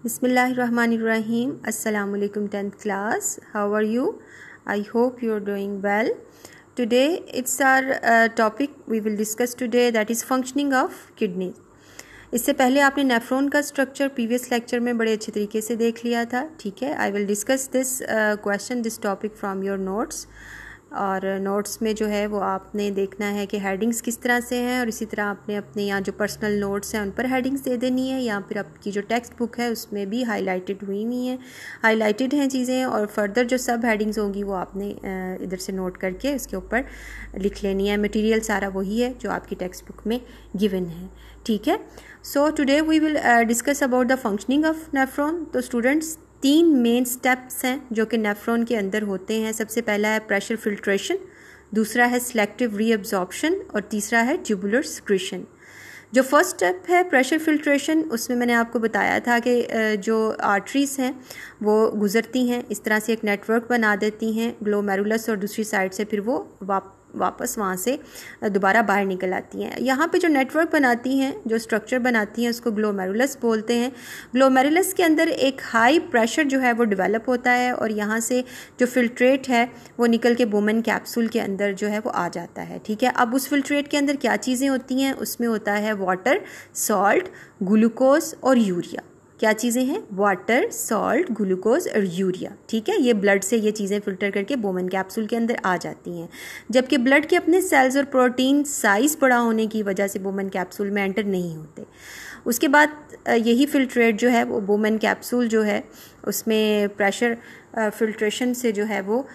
Bismillahirrahmanirrahim. Assalamu alaikum 10th class. How are you? I hope you are doing well. Today it's our topic we will discuss today, that is functioning of kidneys. इससे पहले आपने nephron का structure previous lecture में बड़े अच्छे तरीके से देख लिया था, ठीक है. I will discuss this topic from your notes, और नोट्स में जो है वो आपने देखना है कि हेडिंग्स किस तरह से हैं, और इसी तरह आपने अपने यहाँ जो पर्सनल नोट्स हैं उन पर हेडिंग्स दे देनी है, या फिर आपकी जो टेक्स्ट बुक है उसमें भी हाईलाइटेड हैं चीज़ें, और फर्दर जो सब हेडिंग्स होंगी वो आपने इधर से नोट करके उसके ऊपर लिख लेनी है. मटेरियल सारा वही है जो आपकी टेक्स्ट बुक में गिवन है, ठीक है. So today we will discuss about the functioning of nephron. तो स्टूडेंट्स 3 मेन स्टेप्स हैं जो कि नेफ्रॉन के अंदर होते हैं. सबसे पहला है प्रेशर फिल्ट्रेशन, दूसरा है सिलेक्टिव रीअब्जॉर्प्शन, और तीसरा है ट्यूबुलर सिक्रीशन. जो फर्स्ट स्टेप है प्रेशर फिल्ट्रेशन, उसमें मैंने आपको बताया था कि जो आर्टरीज़ हैं वो गुजरती हैं, इस तरह से एक नेटवर्क बना देती हैं ग्लोमेरुलस, और दूसरी साइड से फिर वो वापस वहाँ से दोबारा बाहर निकल आती हैं. यहाँ पे जो नेटवर्क बनाती हैं, जो स्ट्रक्चर बनाती हैं, उसको ग्लोमेरुलस बोलते हैं. ग्लोमेरुलस के अंदर एक हाई प्रेशर जो है वो डेवलप होता है, और यहाँ से जो फिल्ट्रेट है वो निकल के बोमन कैप्सूल के अंदर जो है वो आ जाता है, ठीक है. अब उस फिल्ट्रेट के अंदर क्या चीज़ें होती हैं, उसमें होता है वाटर, सॉल्ट, ग्लूकोज और यूरिया. क्या चीज़ें हैं? वाटर, सॉल्ट, ग्लूकोज और यूरिया, ठीक है. ये ब्लड से ये चीज़ें फिल्टर करके बोमन कैप्सूल के अंदर आ जाती हैं, जबकि ब्लड के अपने सेल्स और प्रोटीन साइज़ बड़ा होने की वजह से बोमन कैप्सूल में एंटर नहीं होते. उसके बाद यही फिल्ट्रेट जो है वो बोमन कैप्सूल जो है उसमें प्रेशर फिल्ट्रेशन से जो है वो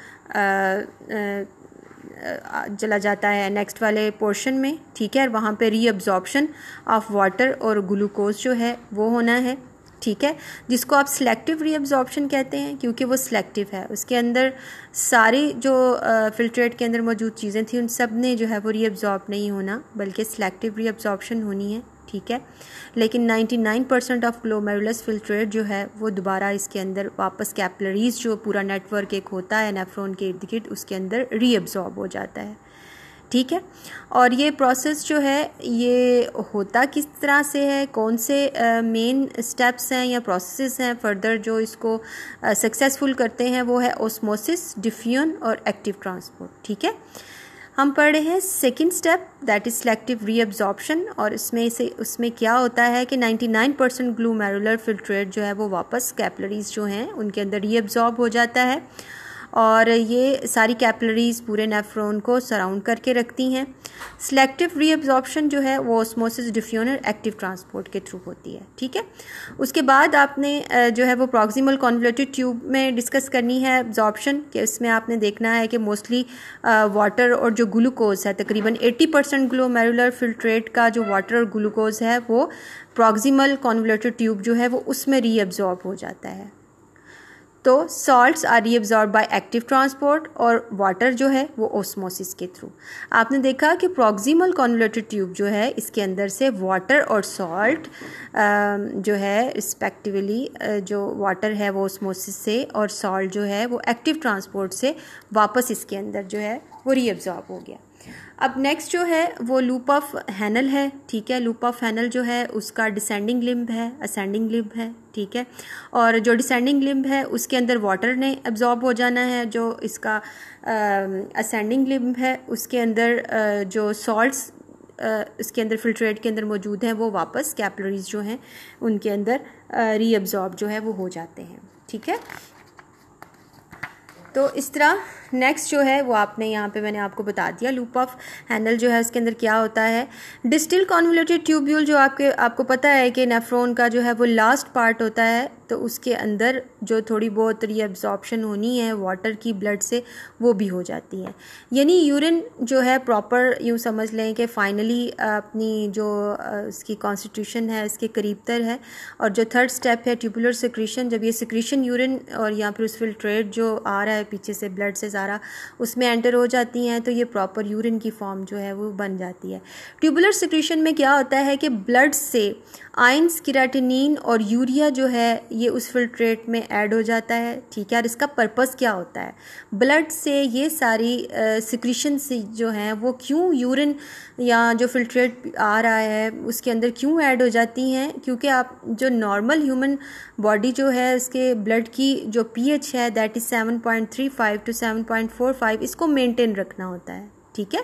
चला जाता है नेक्स्ट वाले पोर्शन में, ठीक है. वहाँ पे रीअब्जॉर्प्शन ऑफ वाटर और ग्लूकोज जो है वो होना है, ठीक है, जिसको आप सिलेक्टिव रीअब्जॉर्प्शन कहते हैं, क्योंकि वो सिलेक्टिव है. उसके अंदर सारी जो फिल्ट्रेट के अंदर मौजूद चीज़ें थी उन सब ने जो है वो रीअब्जॉर्ब नहीं होना, बल्कि सिलेक्टिव रीअब्जॉर्प्शन होनी है, ठीक है. लेकिन 99% ऑफ ग्लोमेरुलस फिल्ट्रेट जो है वो दोबारा इसके अंदर वापस कैपिलरीज जो पूरा नेटवर्क एक होता है नेफ्रॉन के इर्द गिर्द, उसके अंदर रीअब्जॉर्ब हो जाता है, ठीक है. और ये प्रोसेस जो है ये होता किस तरह से है, कौन से मेन स्टेप्स हैं या प्रोसेसेस हैं फर्दर जो इसको सक्सेसफुल करते हैं, वो है ऑस्मोसिस, डिफ्यूजन और एक्टिव ट्रांसपोर्ट, ठीक है. हम पढ़ रहे हैं second step, that is selective reabsorption, और उसमें क्या होता है कि 99% ग्लोमेरुलर फिल्ट्रेट जो है वो वापस कैपिलरीज जो हैं उनके अंदर रीअब्जॉर्ब हो जाता है, और ये सारी कैपिलरीज पूरे नेफ्रॉन को सराउंड करके रखती हैं. सिलेक्टिव रीअब्जॉर्प्शन जो है वो ऑस्मोसिस, डिफ्यूजन और एक्टिव ट्रांसपोर्ट के थ्रू होती है, ठीक है. उसके बाद आपने जो है वो प्रॉक्सिमल कॉन्वोल्यूटेड ट्यूब में डिस्कस करनी है एब्जॉर्प्शन, कि इसमें आपने देखना है कि मोस्टली वाटर और जो ग्लूकोज है, तकरीबन 80% ग्लोमेरुलर फिल्ट्रेट का जो वाटर और ग्लूकोज है वो प्रॉक्सिमल कॉन्वोल्यूटेड ट्यूब जो है वो उसमें रीअब्जॉर्ब हो जाता है. तो salts are reabsorb by active transport, और वाटर जो है वो ऑस्मोसिस के थ्रू. आपने देखा कि प्रॉक्सिमल कॉन्वोल्यूटेड ट्यूब जो है इसके अंदर से वाटर और सॉल्ट जो है रिस्पेक्टिवली, जो वाटर है वो ऑस्मोसिस से, और सॉल्ट जो है वो एक्टिव ट्रांसपोर्ट से वापस इसके अंदर जो है वो रीअब्जॉर्ब हो गया. अब नेक्स्ट जो है वो लूप ऑफ हैनल है, ठीक है. लूप ऑफ हैनल जो है उसका डिसेंडिंग लिम्ब है, असेंडिंग लिम्ब है, ठीक है. और जो डिसेंडिंग लिम्ब है उसके अंदर वाटर ने एब्जॉर्ब हो जाना है, जो इसका असेंडिंग लिम्ब है उसके अंदर जो सॉल्ट्स इसके अंदर फिल्ट्रेट के अंदर मौजूद हैं वो वापस कैपिलरीज जो हैं उनके अंदर रीअब्जॉर्ब जो है वो हो जाते हैं, ठीक है. तो इस तरह नेक्स्ट जो है वो आपने यहाँ पे मैंने आपको बता दिया. लूप ऑफ हैनल जो है उसके अंदर क्या होता है, डिस्टल कॉन्वोल्यूटेड ट्यूब्यूल जो आपको पता है कि नेफ्रॉन का जो है वो लास्ट पार्ट होता है, तो उसके अंदर जो थोड़ी बहुत रीअब्जॉर्प्शन होनी है वाटर की ब्लड से वो भी हो जाती है. यानी यूरिन जो है प्रॉपर यूँ समझ लें कि फाइनली अपनी जो उसकी कॉन्स्टिट्यूशन है इसके करीब तर है. और जो थर्ड स्टेप है ट्यूबुलर सिक्रीशन, जब ये सिक्रीशन यूरिन और या फिर उस फिल्ट्रेट जो आ रहा है पीछे से ब्लड से सारा उसमें एंटर हो जाती हैं, तो ये प्रॉपर यूरिन की फॉर्म जो है वो बन जाती है. ट्यूबुलर सिक्रीशन में क्या होता है कि ब्लड से आयंस, केराटिनिन और यूरिया जो है ये उस फिल्ट्रेट में ऐड हो जाता है, ठीक है। और इसका पर्पस क्या होता है, ब्लड से ये सारी सिक्रीशन जो हैं वो क्यों यूरिन या जो फिल्ट्रेट आ रहा है उसके अंदर क्यों ऐड हो जाती हैं, क्योंकि आप जो नॉर्मल ह्यूमन बॉडी जो है उसके ब्लड की जो pH है दैट इज़ 7.35 टू 7.45, इसको मेंटेन रखना होता है, ठीक है।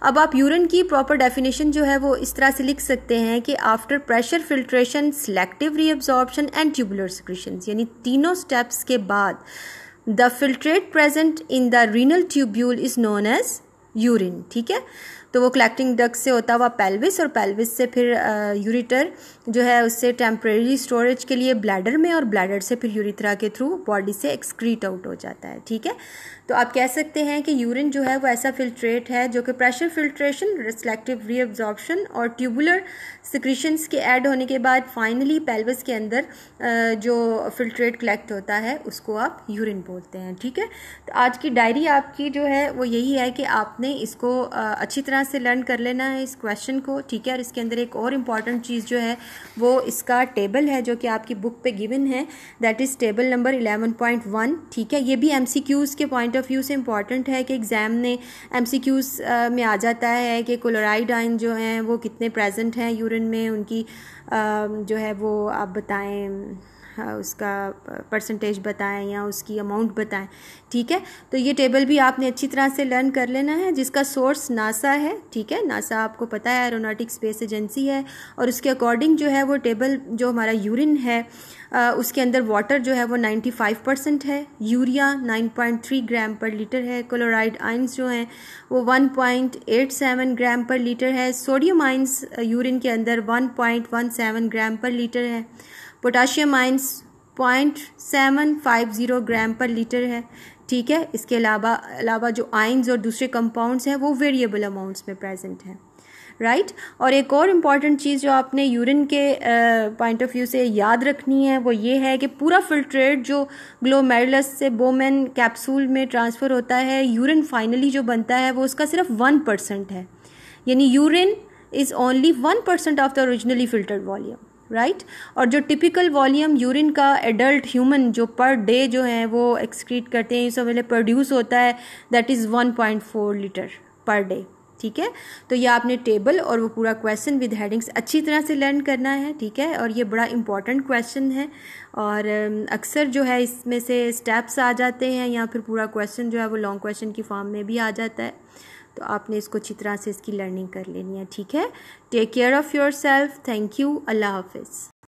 अब आप यूरिन की प्रॉपर डेफिनेशन जो है वो इस तरह से लिख सकते हैं कि after pressure filtration, selective reabsorption and tubular secretions, यानी तीनों स्टेप्स के बाद the filtrate present in the renal tubule is known as urine, ठीक है। तो वो कलेक्टिंग डक्ट से होता हुआ पेल्विस, और पेल्विस से फिर यूरिटर जो है उससे टेम्परेरी स्टोरेज के लिए ब्लैडर में, और ब्लैडर से फिर यूरिथ्रा के थ्रू बॉडी से एक्सक्रीट आउट हो जाता है, ठीक है। तो आप कह सकते हैं कि यूरिन जो है वो ऐसा फिल्ट्रेट है जो कि प्रेशर फिल्ट्रेशन, सिलेक्टिव रीअब्जॉर्प्शन और ट्यूबुलर सिक्रीशंस के ऐड होने के बाद फाइनली पेल्विस के अंदर जो फिल्ट्रेट कलेक्ट होता है उसको आप यूरिन बोलते हैं, ठीक है। तो आज की डायरी आपकी जो है वो यही है कि आपने इसको अच्छी तरह से लर्न कर लेना है इस क्वेश्चन को, ठीक है। और इसके अंदर एक और इम्पॉर्टेंट चीज़ जो है वो इसका टेबल है जो कि आपकी बुक पे गिवन है, दैट इज़ टेबल नंबर 11.1, ठीक है। ये भी MCQs के पॉइंट ऑफ व्यू से इम्पॉर्टेंट है कि एग्ज़ाम ने MCQs में आ जाता है कि क्लोराइड आयन जो हैं वो कितने प्रेजेंट हैं यूरिन में, उनकी जो है वो आप बताएं, उसका परसेंटेज बताएं या उसकी अमाउंट बताएं, ठीक है। तो ये टेबल भी आपने अच्छी तरह से लर्न कर लेना है, जिसका सोर्स नासा है, ठीक है। नासा आपको पता है एरोनॉटिक स्पेस एजेंसी है, और उसके अकॉर्डिंग जो है वो टेबल जो हमारा यूरिन है उसके अंदर वाटर जो है वो 95% है, यूरिया 9.3 ग्राम पर लीटर है, क्लोराइड आइंस जो हैं वो 1.87 ग्राम पर लीटर है, सोडियम आइंस यूरिन के अंदर 1.17 ग्राम पर लीटर है, पोटाशियम आइंस 0.750 ग्राम पर लीटर है, ठीक है। इसके अलावा जो आइंस और दूसरे कंपाउंड्स हैं वो वेरिएबल अमाउंट्स में प्रेजेंट हैं, राइट। और एक और इम्पॉर्टेंट चीज़ जो आपने यूरिन के पॉइंट ऑफ व्यू से याद रखनी है वो ये है कि पूरा फिल्ट्रेट जो ग्लोमेरुलस से बोमेन कैप्सूल में ट्रांसफ़र होता है, यूरिन फाइनली जो बनता है वो उसका सिर्फ 1% है, यानी urine is only 1% of the originally filtered volume, right. और जो टिपिकल वॉल्यूम यूरिन का एडल्ट ह्यूमन जो पर डे जो है वो एक्सक्रीट करते हैं, इससे पहले प्रोड्यूस होता है, that is 1.4 litre per day, ठीक है। तो ये आपने टेबल और वो पूरा क्वेश्चन विद हेडिंग्स अच्छी तरह से लर्न करना है, ठीक है। और ये बड़ा इंपॉर्टेंट क्वेश्चन है, और अक्सर जो है इसमें से स्टेप्स आ जाते हैं या फिर पूरा क्वेश्चन जो है वो लॉन्ग क्वेश्चन की फॉर्म में भी आ जाता है। तो आपने इसको अच्छी तरह से इसकी लर्निंग कर लेनी है, ठीक है। Take care of yourself, thank you, अल्लाह हाफिज़।